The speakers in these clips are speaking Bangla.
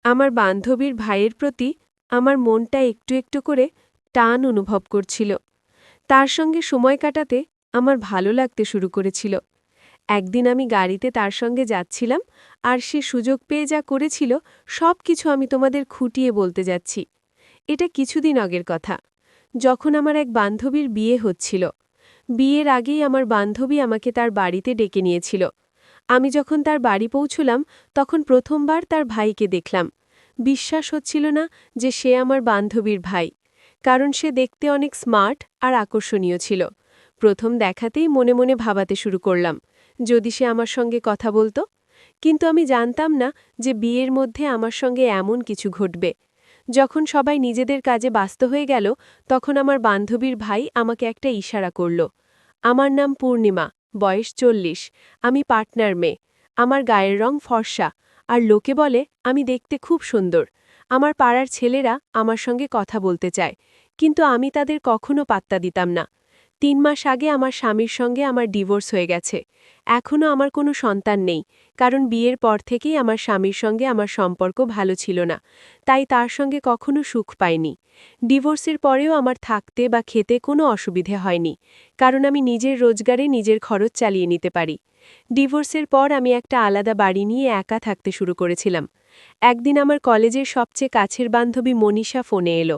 আমার বান্ধবীর ভাইয়ের প্রতি আমার মনটা একটু একটু করে টান অনুভব করছিল। তার সঙ্গে সময় কাটাতে আমার ভালো লাগতে শুরু করেছিল। একদিন আমি গাড়িতে তার সঙ্গে যাচ্ছিলাম, আর সে সুযোগ পেয়ে যা করেছিল সব কিছু আমি তোমাদের খুঁটিয়ে বলতে যাচ্ছি। এটা কিছুদিন আগের কথা, যখন আমার এক বান্ধবীর বিয়ে হচ্ছিল। বিয়ের আগেই আমার বান্ধবী আমাকে তার বাড়িতে ডেকে নিয়েছিল। আমি যখন তার বাড়ি পৌঁছলাম, তখন প্রথমবার তার ভাইকে দেখলাম। বিশ্বাস হচ্ছিল না যে সে আমার বান্ধবীর ভাই, কারণ সে দেখতে অনেক স্মার্ট আর আকর্ষণীয় ছিল। প্রথম দেখাতেই মনে মনে ভাবাতে শুরু করলাম, যদি সে আমার সঙ্গে কথা বলতো। কিন্তু আমি জানতাম না যে বিয়ের মধ্যে আমার সঙ্গে এমন কিছু ঘটবে। যখন সবাই নিজেদের কাজে ব্যস্ত হয়ে গেল, তখন আমার বান্ধবীর ভাই আমাকে একটা ইশারা করল। আমার নাম পূর্ণিমা, বয়স 40, আমি পার্টনার মেয়ে। আমার গায়ের রং ফর্সা, আর লোকে বলে আমি দেখতে খুব সুন্দর। আমার পাড়ার ছেলেরা আমার সঙ্গে কথা বলতে চায়, কিন্তু আমি তাদের কখনো পাত্তা দিতাম না। 3 মাস আগে আমার স্বামীর সঙ্গে আমার ডিভোর্স হয়ে গেছে। এখনও আমার কোনো সন্তান নেই, কারণ বিয়ের পর থেকেই আমার স্বামীর সঙ্গে আমার সম্পর্ক ভালো ছিল না, তাই তার সঙ্গে কখনো সুখ পাইনি। ডিভোর্সের পরেও আমার থাকতে বা খেতে কোনো অসুবিধে হয়নি, কারণ আমি নিজের রোজগারে নিজের খরচ চালিয়ে নিতে পারি। ডিভোর্সের পর আমি একটা আলাদা বাড়ি নিয়ে একা থাকতে শুরু করেছিলাম। একদিন আমার কলেজের সবচেয়ে কাছের বান্ধবী মনীষা ফোনে এলো।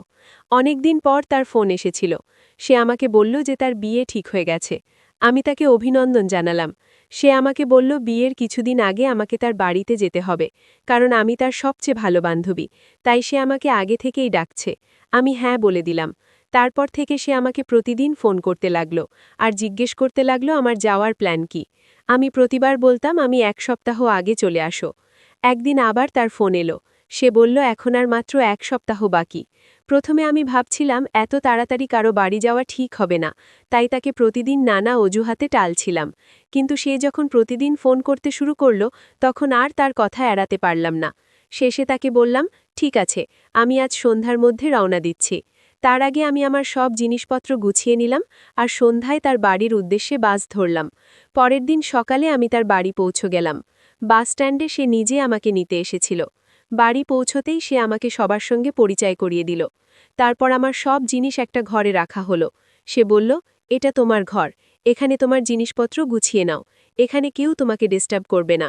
অনেকদিন পর তার ফোন এসেছিল। সে আমাকে বলল যে তার বিয়ে ঠিক হয়ে গেছে। আমি তাকে অভিনন্দন জানালাম। সে আমাকে বলল বিয়ের কিছুদিন আগে আমাকে তার বাড়িতে যেতে হবে, কারণ আমি তার সবচেয়ে ভালো বান্ধবী, তাই সে আমাকে আগে থেকেই ডাকছে। আমি হ্যাঁ বলে দিলাম। তারপর থেকে সে আমাকে প্রতিদিন ফোন করতে লাগল, আর জিজ্ঞেস করতে লাগল আমার যাওয়ার প্ল্যান কি। আমি প্রতিবার বলতাম আমি 1 সপ্তাহ আগে চলে আসো। একদিন আবার তার ফোন এলো। সে বলল এখন আর মাত্র 1 সপ্তাহ বাকি। প্রথমে আমি ভাবছিলাম এত তাড়াতাড়ি কারো বাড়ি যাওয়া ঠিক হবে না, তাই তাকে প্রতিদিন নানা অজুহাতে টালছিলাম। কিন্তু সে যখন প্রতিদিন ফোন করতে শুরু করল, তখন আর তার কথা এড়াতে পারলাম না। শেষে তাকে বললাম, ঠিক আছে, আমি আজ সন্ধ্যার মধ্যে রওনা দিচ্ছি। তার আগে আমি আমার সব জিনিসপত্র গুছিয়ে নিলাম, আর সন্ধ্যায় তার বাড়ির উদ্দেশ্যে বাস ধরলাম। পরের দিন সকালে আমি তার বাড়ি পৌঁছে গেলাম। বাস স্ট্যান্ডে সে নিজে আমাকে নিতে এসেছিল। বাড়ি পৌঁছতেই সে আমাকে সবার সঙ্গে পরিচয় করিয়ে দিল। তারপর আমার সব জিনিস একটা ঘরে রাখা হলো। সে বলল, এটা তোমার ঘর, এখানে তোমার জিনিসপত্র গুছিয়ে নাও, এখানে কেউ তোমাকে ডিস্টার্ব করবে না।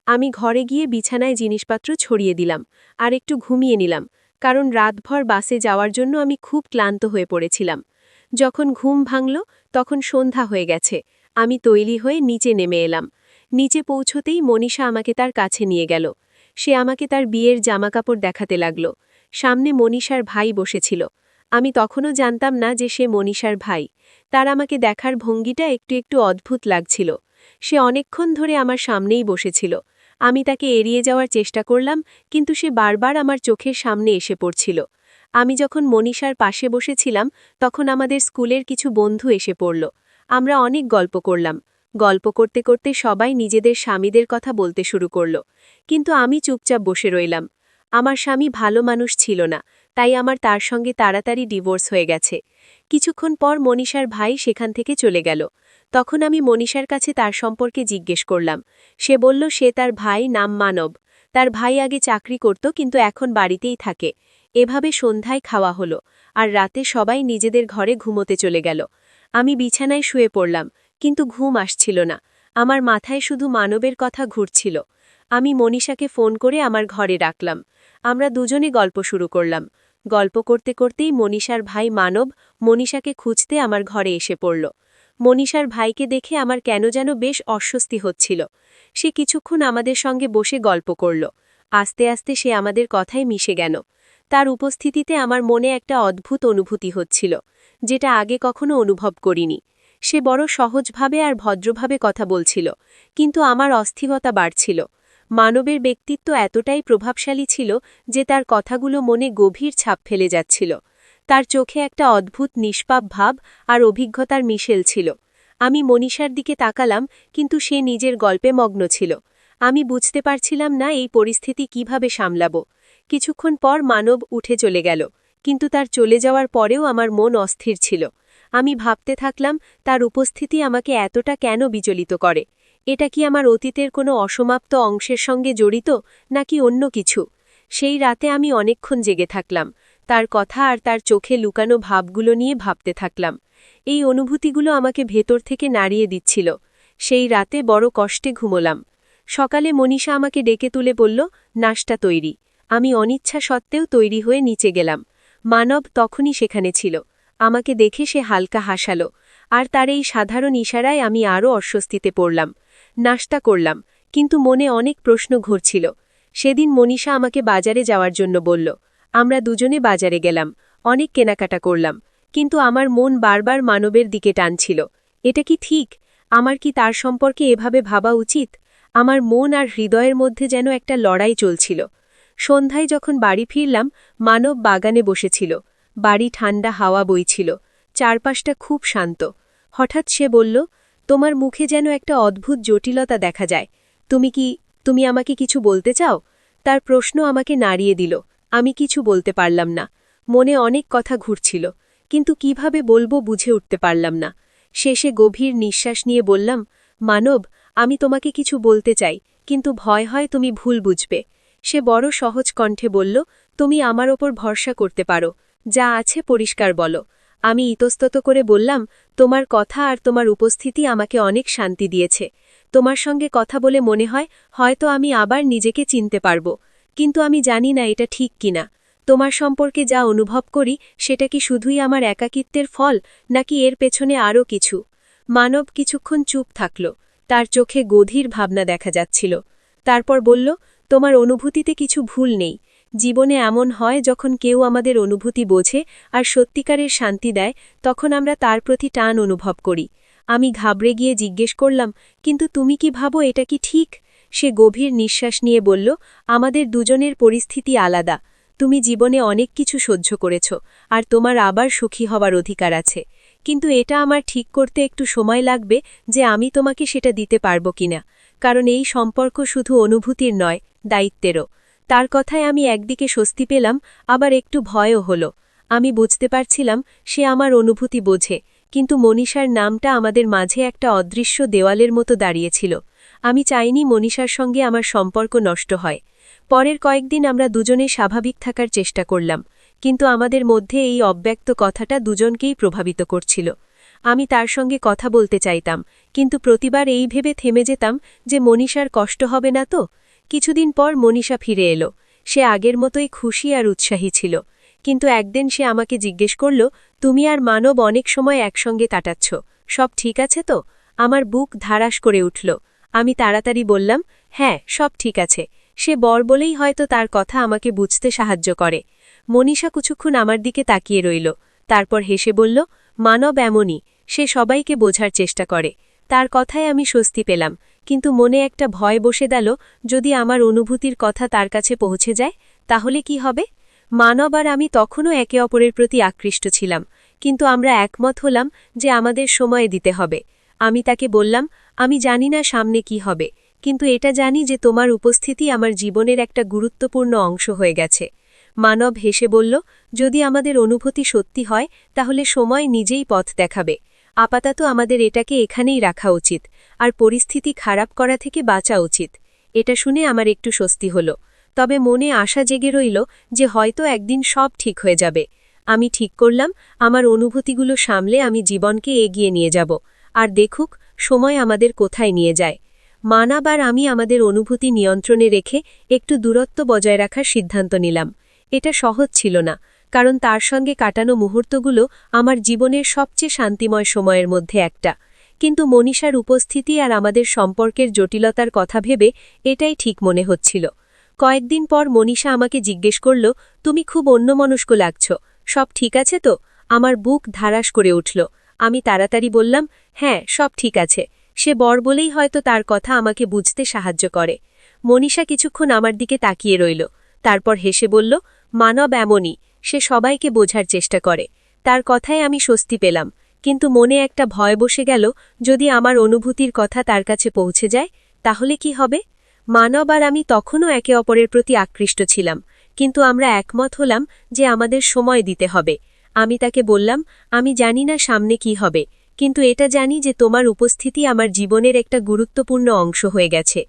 আমি ঘরে গিয়ে বিছানায় জিনিসপত্র ছড়িয়ে দিলাম, আর একটু ঘুমিয়ে নিলাম, কারণ রাতভর বাসে যাওয়ার জন্য আমি খুব ক্লান্ত হয়ে পড়েছিলাম। যখন ঘুম ভাঙল, তখন সন্ধ্যা হয়ে গেছে। আমি তৈরি হয়ে নিচে নেমে এলাম। নিচে পৌঁছতেই মনীষা আমাকে তার কাছে নিয়ে গেল। সে আমাকে তার বিয়ের জামাকাপড় দেখাতে লাগল। সামনে মনীষার ভাই বসেছিল। আমি তখনও জানতাম না যে সে মনীষার ভাই। তার আমাকে দেখার ভঙ্গিটা একটু একটু অদ্ভুত লাগছিল। সে অনেকক্ষণ ধরে আমার সামনেই বসেছিল। আমি তাকে এড়িয়ে যাওয়ার চেষ্টা করলাম, কিন্তু সে বারবার আমার চোখের সামনে এসে পড়ছিল। আমি যখন মনীষার পাশে বসেছিলাম, তখন আমাদের স্কুলের কিছু বন্ধু এসে পড়ল। আমরা অনেক গল্প করলাম। গল্প করতে করতে সবাই নিজেদের স্বামীদের কথা বলতে শুরু করল, কিন্তু আমি চুপচাপ বসে রইলাম। আমার স্বামী ভালো মানুষ ছিল না, তাই আমার তার সঙ্গে তাড়াতাড়ি ডিভোর্স হয়ে গেছে। কিছুক্ষণ পর মনীষার ভাই সেখান থেকে চলে গেল। তখন আমি মনীষার কাছে তার সম্পর্কে জিজ্ঞেস করলাম। সে বলল সে তার ভাই নাম মানব। তার ভাই আগে চাকরি করত, কিন্তু এখন বাড়িতেই থাকে। এভাবে সন্ধ্যায় খাওয়া হলো, আর রাতে সবাই নিজেদের ঘরে ঘুমোতে চলে গেল। আমি বিছানায় শুয়ে পড়লাম, কিন্তু ঘুম আসছিল না। আমার মাথায় শুধু মানবের কথা ঘুরছিল। আমি মনীষাকে ফোন করে আমার ঘরে রাখলাম। আমরা দুজনে গল্প শুরু করলাম। গল্প করতে করতেই মনীষার ভাই মানব মনীষাকে খুঁজতে আমার ঘরে এসে পড়ল। মনীষার ভাইকে দেখে আমার কেন যেন বেশ অস্বস্তি হচ্ছিল। সে কিছুক্ষণ আমাদের সঙ্গে বসে গল্প করল। আস্তে আস্তে সে আমাদের কথায় মিশে গেল। তার উপস্থিতিতে আমার মনে একটা অদ্ভুত অনুভূতি হচ্ছিল, যেটা আগে কখনো অনুভব করিনি। সে বড় সহজভাবে আর ভদ্রভাবে কথা বলছিল, কিন্তু আমার অস্থিরতা বাড়ছিল। মানবের ব্যক্তিত্ব এতটাই প্রভাবশালী ছিল যে তার কথাগুলো মনে গভীর ছাপ ফেলে যাচ্ছিল। তার চোখে একটা অদ্ভুত নিষ্পাপ ভাব আর অভিজ্ঞতার মিশেল ছিল। আমি মনীষার দিকে তাকালাম, কিন্তু সে নিজের গল্পে মগ্ন ছিল। আমি বুঝতে পারছিলাম না এই পরিস্থিতি কিভাবে সামলাব। কিছুক্ষণ পর মানব উঠে চলে গেল, কিন্তু তার চলে যাওয়ার পরেও আমার মন অস্থির ছিল। আমি ভাবতে থাকলাম, তার উপস্থিতি আমাকে এতটা কেন বিচলিত করে। এটা কি আমার অতীতের কোনো অসমাপ্ত অংশের সঙ্গে জড়িত, নাকি অন্য কিছু? সেই রাতে আমি অনেকক্ষণ জেগে থাকলাম, তার কথা আর তার চোখে লুকানো ভাবগুলো নিয়ে ভাবতে থাকলাম। এই অনুভূতিগুলো আমাকে ভেতর থেকে নাড়িয়ে দিচ্ছিল। সেই রাতে বড় কষ্টে ঘুমোলাম। সকালে মনীষা আমাকে ডেকে তুলে বলল, নাশতা তৈরি। আমি অনিচ্ছা সত্ত্বেও তৈরি হয়ে নিচে গেলাম। মানব তখনই সেখানে ছিল। আমাকে দেখে সে হালকা হাসালো, আর তার এই সাধারণ ইশারায় আমি আরও অস্বস্তিতে পড়লাম। নাশতা করলাম, কিন্তু মনে অনেক প্রশ্ন ঘুরছিল। সেদিন মনীষা আমাকে বাজারে যাওয়ার জন্য বলল। আমরা দুজনে বাজারে গেলাম, অনেক কেনাকাটা করলাম, কিন্তু আমার মন বারবার মানবের দিকে টানছিল। এটা কি ঠিক? আমার কি তার সম্পর্কে এভাবে ভাবা উচিত? আমার মন আর হৃদয়ের মধ্যে যেন একটা লড়াই চলছিল। সন্ধ্যায় যখন বাড়ি ফিরলাম, মানব বাগানে বসেছিল। বাড়ি ঠান্ডা হাওয়া বইছিল, চারপাশটা খুব শান্ত। হঠাৎ সে বলল, তোমার মুখে যেন একটা অদ্ভুত জটিলতা দেখা যায়। তুমি আমাকে কিছু বলতে চাও? তার প্রশ্ন আমাকে নাড়িয়ে দিল। আমি কিছু বলতে পারলাম না। মনে অনেক কথা ঘুরছিল, কিন্তু কিভাবে বলবো বুঝে উঠতে পারলাম না। শেষে গভীর নিঃশ্বাস নিয়ে বললাম, মানব, আমি তোমাকে কিছু বলতে চাই, কিন্তু ভয় হয় তুমি ভুল বুঝবে। সে বড় সহজ কণ্ঠে বলল, তুমি আমার ওপর ভরসা করতে পারো, যা আছে পরিষ্কার বলো। আমি ইতস্তত করে বললাম, তোমার কথা আর তোমার উপস্থিতি আমাকে অনেক শান্তি দিয়েছে। তোমার সঙ্গে কথা বলে মনে হয় হয়তো আমি আবার নিজেকে চিনতে পারব, কিন্তু আমি জানি না এটা ঠিক কিনা। তোমার সম্পর্কে যা অনুভব করি সেটা কি শুধুই আমার একাকিত্বের ফল, নাকি এর পেছনে আরও কিছু? মানব কিছুক্ষণ চুপ থাকল, তার চোখে গভীর ভাবনা দেখা যাচ্ছিল। তারপর বলল, তোমার অনুভূতিতে কিছু ভুল নেই। জীবনে এমন হয় যখন কেউ আমাদের অনুভূতি বোঝে আর সত্যিকারের শান্তি দেয়, তখন আমরা তার প্রতি টান অনুভব করি। আমি ঘাবড়ে গিয়ে জিজ্ঞেস করলাম, কিন্তু তুমি কি ভাবো এটা কি ঠিক? সে গভীর নিঃশ্বাস নিয়ে বলল, আমাদের দুজনের পরিস্থিতি আলাদা। তুমি জীবনে অনেক কিছু সহ্য করেছ, আর তোমার আবার সুখী হবার অধিকার আছে। কিন্তু এটা আমার ঠিক করতে একটু সময় লাগবে যে আমি তোমাকে সেটা দিতে পারব কিনা, কারণ এই সম্পর্ক শুধু অনুভূতির নয়, দায়িত্বেরও। তার কথায় আমি একদিকে স্বস্তি পেলাম, আবার একটু ভয়ও হলো। আমি বুঝতে পারছিলাম সে আমার অনুভূতি বোঝে, কিন্তু মনীষার নামটা আমাদের মাঝে একটা অদৃশ্য দেওয়ালের মতো দাঁড়িয়েছিল। আমি চাইনি মনীষার সঙ্গে আমার সম্পর্ক নষ্ট হয়। পরের কয়েকদিন আমরা দুজনে স্বাভাবিক থাকার চেষ্টা করলাম, কিন্তু আমাদের মধ্যে এই অব্যক্ত কথাটা দুজনকেই প্রভাবিত করছিল। আমি তার সঙ্গে কথা বলতে চাইতাম, কিন্তু প্রতিবার এই ভেবে থেমে যেতাম যে মনীষার কষ্ট হবে না তো। কিছুদিন পর মনীষা ফিরে এলো। সে আগের মতোই খুশি আর উৎসাহী ছিল, কিন্তু একদিন সে আমাকে জিজ্ঞেস করল, তুমি আর মানব অনেক সময় একসঙ্গে কাটাচ্ছ, সব ঠিক আছে তো? আমার বুক ধারাস করে উঠল। আমি তাড়াতাড়ি বললাম, হ্যাঁ, সব ঠিক আছে। সে বলেই হয়তো তার কথা আমাকে বুঝতে সাহায্য করে। মনীষা কিছুক্ষণ আমার দিকে তাকিয়ে রইল, তারপর হেসে বলল, মানব এমনই, সে সবাইকে বোঝার চেষ্টা করে। তার কথায় আমি স্বস্তি পেলাম, কিন্তু মনে একটা ভয় বসে গেল, যদি আমার অনুভূতির কথা তার কাছে পৌঁছে যায়, তাহলে কি হবে? মানব আর আমি তখনও একে অপরের প্রতি আকৃষ্ট ছিলাম, কিন্তু আমরা একমত হলাম যে আমাদের সময় দিতে হবে। আমি তাকে বললাম, আমি জানি না সামনে কি হবে, কিন্তু এটা জানি যে তোমার উপস্থিতি আমার জীবনের একটা গুরুত্বপূর্ণ অংশ হয়ে গেছে। মানব হেসে বলল, যদি আমাদের অনুভূতি সত্যি হয় তাহলে সময় নিজেই পথ দেখাবে। আপাতত আমাদের এটাকে এখানেই রাখা উচিত, আর পরিস্থিতি খারাপ করা থেকে বাঁচা উচিত। এটা শুনে আমার একটু স্বস্তি হল, তবে মনে আশা জেগে রইল যে হয়তো একদিন সব ঠিক হয়ে যাবে। আমি ঠিক করলাম আমার অনুভূতিগুলো সামলে আমি জীবনকে এগিয়ে নিয়ে যাব, আর দেখুক সময় আমাদের কোথায় নিয়ে যায়। মানব আর আমি আমাদের অনুভূতি নিয়ন্ত্রণে রেখে একটু দূরত্ব বজায় রাখার সিদ্ধান্ত নিলাম। এটা সহজ ছিল না, কারণ তার সঙ্গে কাটানো মুহূর্তগুলো আমার জীবনের সবচেয়ে শান্তিময় সময়ের মধ্যে একটা। কিন্তু মনীষার উপস্থিতি আর আমাদের সম্পর্কের জটিলতার কথা ভেবে এটাই ঠিক মনে হচ্ছিল। কয়েকদিন পর মনীষা আমাকে জিজ্ঞেস করল, তুমি খুব অন্যমনস্ক লাগছ, সব ঠিক আছে তো? আমার বুক ধারাস করে উঠল। আমি তাড়াতাড়ি বললাম, হ্যাঁ, সব ঠিক আছে। সে বলেই হয়তো তার কথা আমাকে বুঝতে সাহায্য করে। মনীষা কিছুক্ষণ আমার দিকে তাকিয়ে রইল, তারপর হেসে বলল, মানব এমনই, সে সবাইকে বোঝার চেষ্টা করে। তার কথায় আমি স্বস্তি পেলাম, কিন্তু মনে একটা ভয় বসে গেল, যদি আমার অনুভূতির কথা তার কাছে পৌঁছে যায়, তাহলে কি হবে? মানব আর আমি তখনও একে অপরের প্রতি আকৃষ্ট ছিলাম, কিন্তু আমরা একমত হলাম যে আমাদের সময় দিতে হবে। আমি তাকে বললাম, আমি জানি না সামনে কি হবে, কিন্তু এটা জানি যে তোমার উপস্থিতি আমার জীবনের একটা গুরুত্বপূর্ণ অংশ হয়ে গেছে।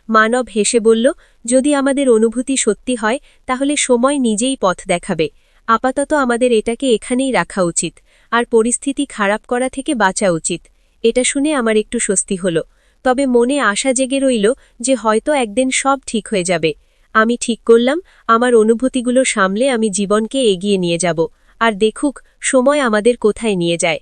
মানব হেসে বলল, যদি আমাদের অনুভূতি সত্যি হয় তাহলে সময় নিজেই পথ দেখাবে। আপাতত আমাদের এটাকে এখানেই রাখা উচিত, আর পরিস্থিতি খারাপ করা থেকে বাঁচা উচিত। এটা শুনে আমার একটু স্বস্তি হল, তবে মনে আশা জেগে রইল যে হয়তো একদিন সব ঠিক হয়ে যাবে। আমি ঠিক করলাম, আমার অনুভূতিগুলো সামলে আমি জীবনকে এগিয়ে নিয়ে যাব, আর দেখুক সময় আমাদের কোথায় নিয়ে যায়।